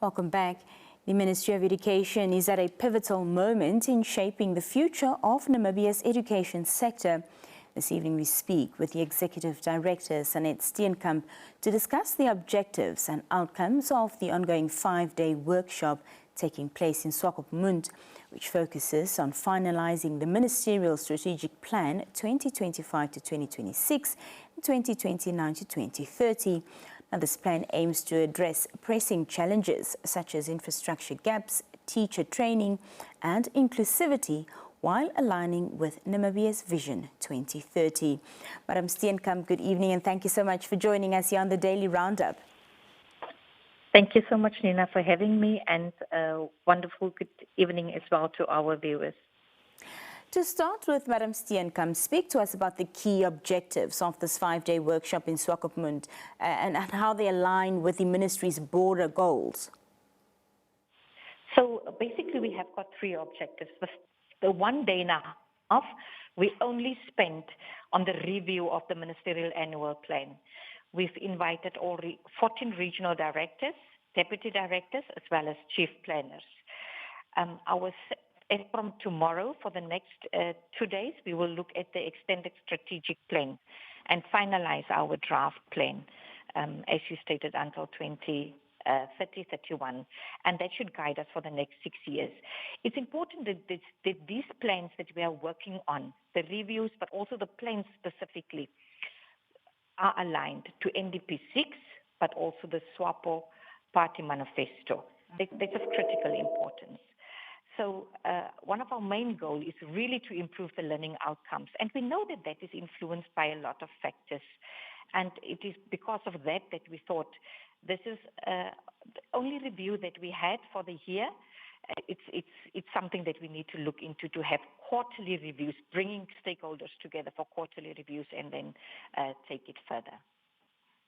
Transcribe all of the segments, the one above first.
Welcome back. The Ministry of Education is at a pivotal moment in shaping the future of Namibia's education sector. This evening we speak with the Executive Director, Sanet Steenkamp, to discuss the objectives and outcomes of the ongoing 5-day workshop taking place in Swakopmund, which focuses on finalizing the Ministerial Strategic Plan 2025 to 2026 and 2029 to 2030. Now, this plan aims to address pressing challenges such as infrastructure gaps, teacher training and inclusivity while aligning with Namibia's Vision 2030. Madam Steenkamp, good evening and thank you so much for joining us here on the Daily Roundup. Thank you so much, Nina, for having me, and wonderful good evening as well to our viewers. To start with, Madam Steenkamp, speak to us about the key objectives of this 5-day workshop in Swakopmund and how they align with the ministry's broader goals. So basically we have got 3 objectives. The 1 day and a half we only spent on the review of the ministerial annual plan. We've invited all 14 regional directors, deputy directors, as well as chief planners. And from tomorrow, for the next 2 days, we will look at the extended strategic plan and finalize our draft plan, as you stated, until 2030-31. And that should guide us for the next 6 years. It's important that these plans that we are working on, the reviews, but also the plans specifically, are aligned to NDP 6, but also the SWAPO Party Manifesto. That's of critical importance. So one of our main goals is really to improve the learning outcomes. And we know that is influenced by a lot of factors. And it is because of that we thought this is the only review that we had for the year. It's something that we need to look into, to have quarterly reviews, bringing stakeholders together for quarterly reviews and then take it further.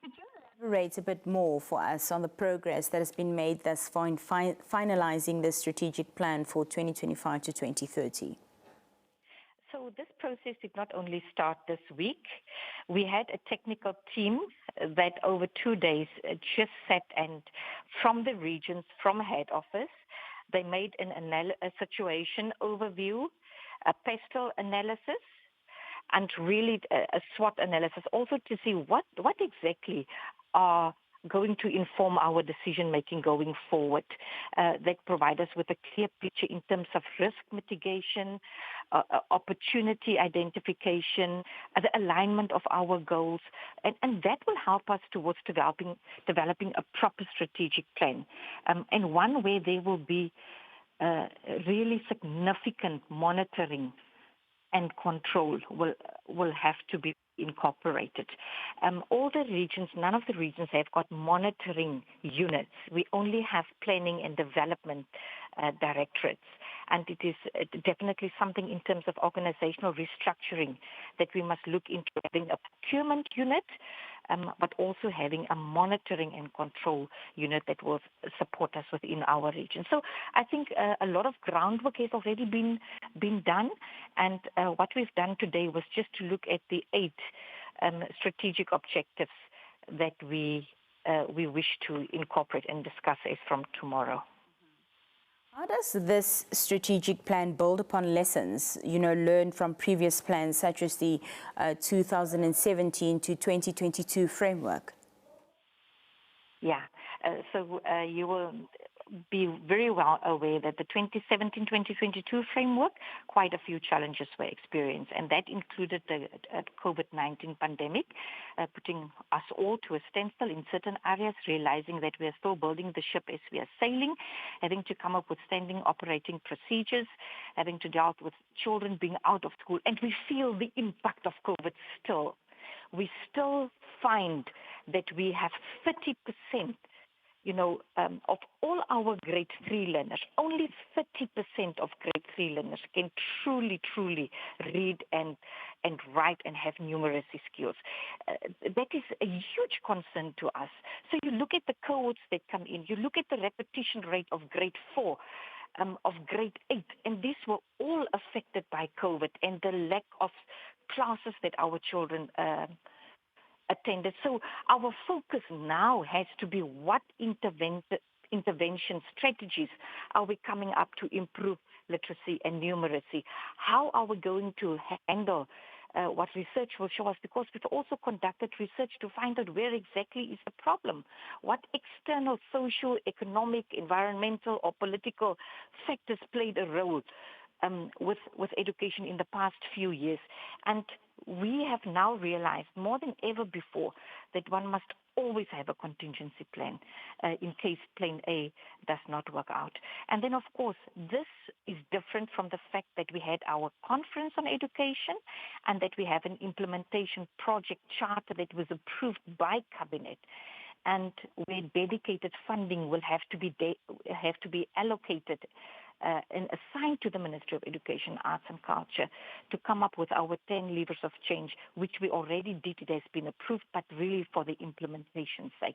Could you elaborate a bit more for us on the progress that has been made thus far in finalizing the strategic plan for 2025 to 2030? So this process did not only start this week. We had a technical team that over 2 days just sat and from the regions, from head office, they made a situation overview, a pestle analysis, and really a SWOT analysis, also to see what exactly are going to inform our decision-making going forward, that provide us with a clear picture in terms of risk mitigation, opportunity identification, the alignment of our goals, and that will help us towards developing a proper strategic plan, and one where there will be really significant monitoring and control will have to be incorporated. All the regions, none of the regions have got monitoring units. We only have planning and development directorates. And it is definitely something in terms of organizational restructuring that we must look into, having a procurement unit, but also having a monitoring and control unit that will support us within our region. So I think a lot of groundwork has already been done, and what we've done today was just to look at the 8 strategic objectives that we wish to incorporate and discuss as from tomorrow. How does this strategic plan build upon lessons, learned from previous plans such as the 2017 to 2022 framework? Yeah, so you will be very well aware that the 2017-2022 framework, quite a few challenges were experienced, and that included the COVID-19 pandemic, putting us all to a standstill in certain areas, realizing that we are still building the ship as we are sailing, having to come up with standing operating procedures, having to deal with children being out of school, and we feel the impact of COVID still. We still find that we have 30%, of all our grade 3 learners, only 30% of grade 3 learners can truly read and write and have numeracy skills. That is a huge concern to us. So you look at the cohorts that come in, you look at the repetition rate of grade 4, of grade 8, and these were all affected by COVID and the lack of classes that our children attended. So our focus now has to be what intervention strategies are we coming up to improve literacy and numeracy? How are we going to handle what research will show us? Because we've also conducted research to find out where exactly is the problem. What external social, economic, environmental, or political factors played a role with education in the past few years. And we have now realized more than ever before that one must always have a contingency plan in case plan A does not work out. And then, of course, this is different from the fact that we had our conference on education and that we have an implementation project charter that was approved by Cabinet, and where dedicated funding will have to be allocated and assigned to the Ministry of Education, Arts and Culture to come up with our 10 levers of change, which we already did. It has been approved, but really for the implementation sake.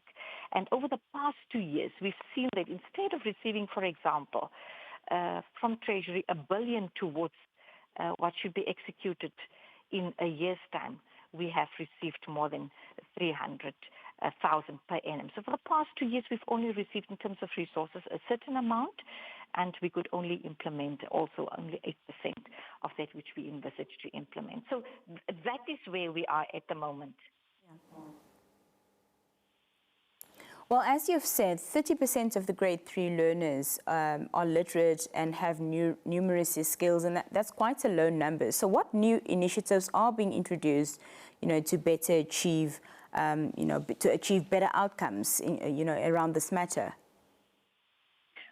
And over the past 2 years, we've seen that instead of receiving, for example, from Treasury $1 billion towards what should be executed in a year's time, we have received more than 300,000 per annum. So for the past 2 years, we've only received in terms of resources a certain amount, and we could only implement also only 8% of that which we envisaged to implement. So that is where we are at the moment. Yeah. Well, as you've said, 30% of the grade 3 learners are literate and have numeracy skills, and that's quite a low number. So what new initiatives are being introduced, to better achieve, to achieve better outcomes, around this matter?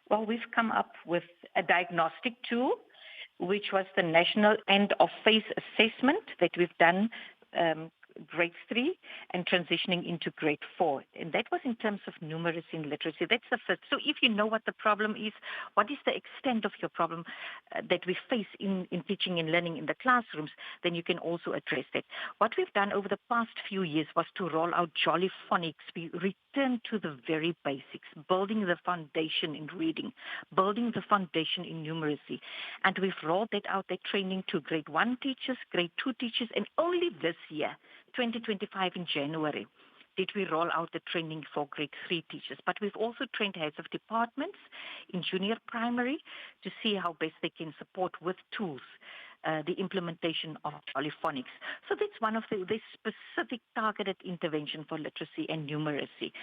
Well, we've come up with a diagnostic tool, which was the National End of Phase Assessment that we've done grade 3 and transitioning into grade 4. And that was in terms of numeracy and literacy. That's the first. So if you know what the problem is, what is the extent of your problem that we face in teaching and learning in the classrooms, then you can also address that. What we've done over the past few years was to roll out Jolly Phonics. We returned to the very basics, building the foundation in reading, building the foundation in numeracy. And we've rolled that out, that training to grade 1 teachers, grade 2 teachers, and only this year, 2025 in January, did we roll out the training for grade 3 teachers. But we've also trained heads of departments in junior primary to see how best they can support with tools the implementation of Jolly Phonics. So that's one of the specific targeted intervention for literacy and numeracy.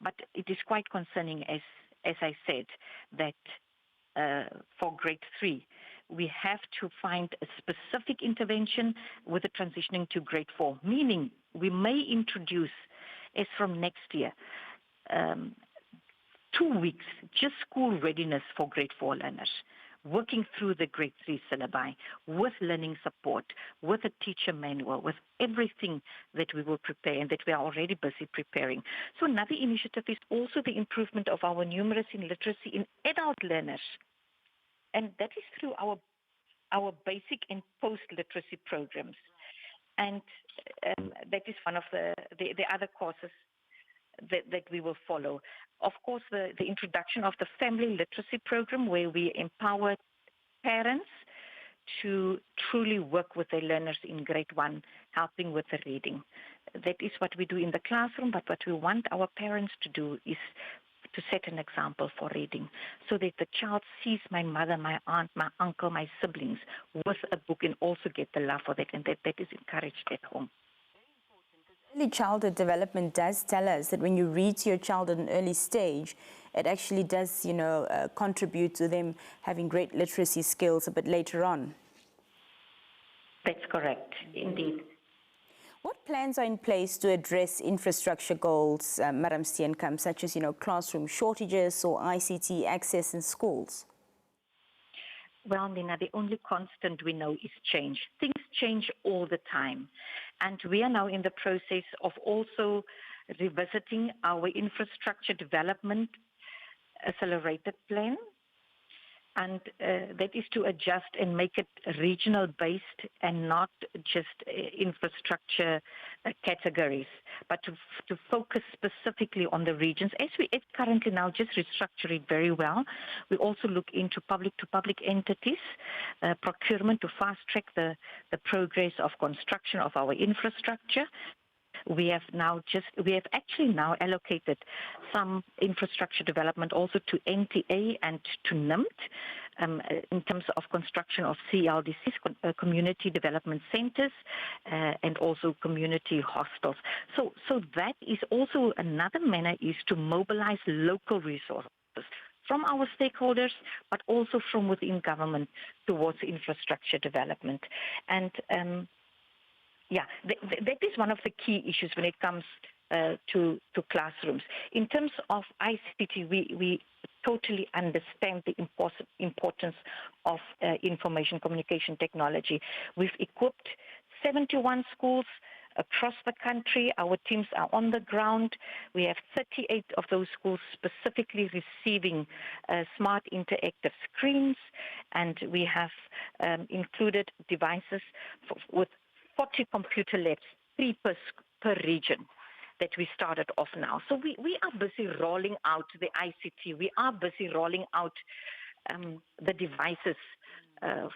But it is quite concerning, as I said, that for grade 3, we have to find a specific intervention with the transitioning to grade 4, meaning we may introduce, as from next year, 2 weeks, just school readiness for grade 4 learners, working through the grade 3 syllabi, with learning support, with a teacher manual, with everything that we will prepare and that we are already busy preparing. So another initiative is also the improvement of our numeracy and literacy in adult learners. And that is through our basic and post-literacy programs. And that is one of the other courses that we will follow. Of course, the introduction of the family literacy program, where we empower parents to truly work with their learners in grade 1, helping with the reading. That is what we do in the classroom, but what we want our parents to do is to set an example for reading, so that the child sees my mother, my aunt, my uncle, my siblings with a book and also get the love for that, and that is encouraged at home. Early childhood development does tell us that when you read to your child at an early stage, it actually does, contribute to them having great literacy skills a bit later on. That's correct, indeed. What plans are in place to address infrastructure goals, Madam Steenkamp, such as, classroom shortages or ICT access in schools? Well, Nina, the only constant we know is change. Things change all the time. And we are now in the process of also revisiting our infrastructure development accelerated plan. And that is to adjust and make it regional based and not just infrastructure categories, but to focus specifically on the regions. As we currently now just restructure it very well, we also look into public entities, procurement to fast track the progress of construction of our infrastructure. we have actually now allocated some infrastructure development also to NTA and to NIMT in terms of construction of CLDCs, community development centers, and also community hostels. So that is also another manner is to mobilize local resources from our stakeholders, but also from within government towards infrastructure development. And that is one of the key issues when it comes to classrooms. In terms of ICT, we totally understand the importance of information communication technology. We've equipped 71 schools across the country. Our teams are on the ground. We have 38 of those schools specifically receiving smart interactive screens, and we have included devices with 40 computer labs, 3 per region, that we started off now. So we are busy rolling out the ICT. We are busy rolling out the devices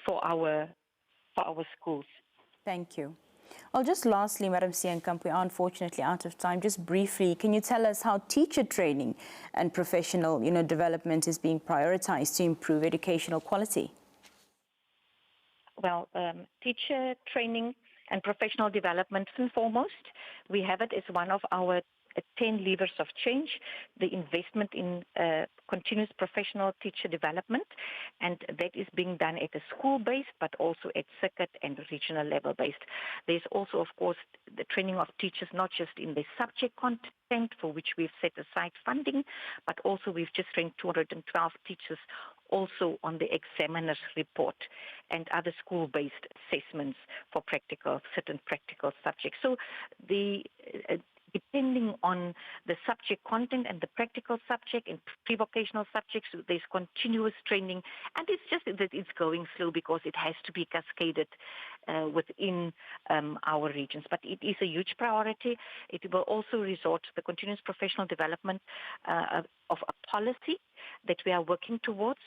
for our schools. Thank you. Well, just lastly, Madam Steenkamp, we are unfortunately out of time. Just briefly, can you tell us how teacher training and professional development is being prioritized to improve educational quality? Well, teacher training and professional development, first and foremost, we have it as one of our 10 levers of change, the investment in continuous professional teacher development, and that is being done at a school-based, but also at circuit and regional level-based. There's also, of course, the training of teachers, not just in the subject content, for which we've set aside funding, but also we've just trained 212 teachers also on the examiner's report and other school-based assessments for certain practical subjects. So depending on the subject content and the practical subject and pre-vocational subjects, there's continuous training, and it's just that it's going slow because it has to be cascaded within our regions. But it is a huge priority. It will also resort to the continuous professional development of a policy that we are working towards.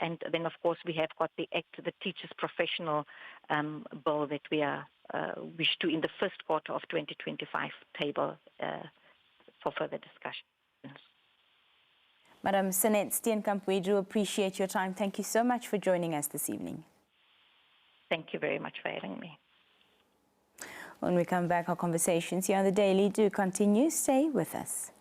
And then, of course, we have got the Teachers Professional Bill that we are wish to, in the first quarter of 2025, table for further discussions. Madam Sanet Steenkamp, we do appreciate your time. Thank you so much for joining us this evening. Thank you very much for having me. When we come back, our conversations here on The Daily do continue. Stay with us.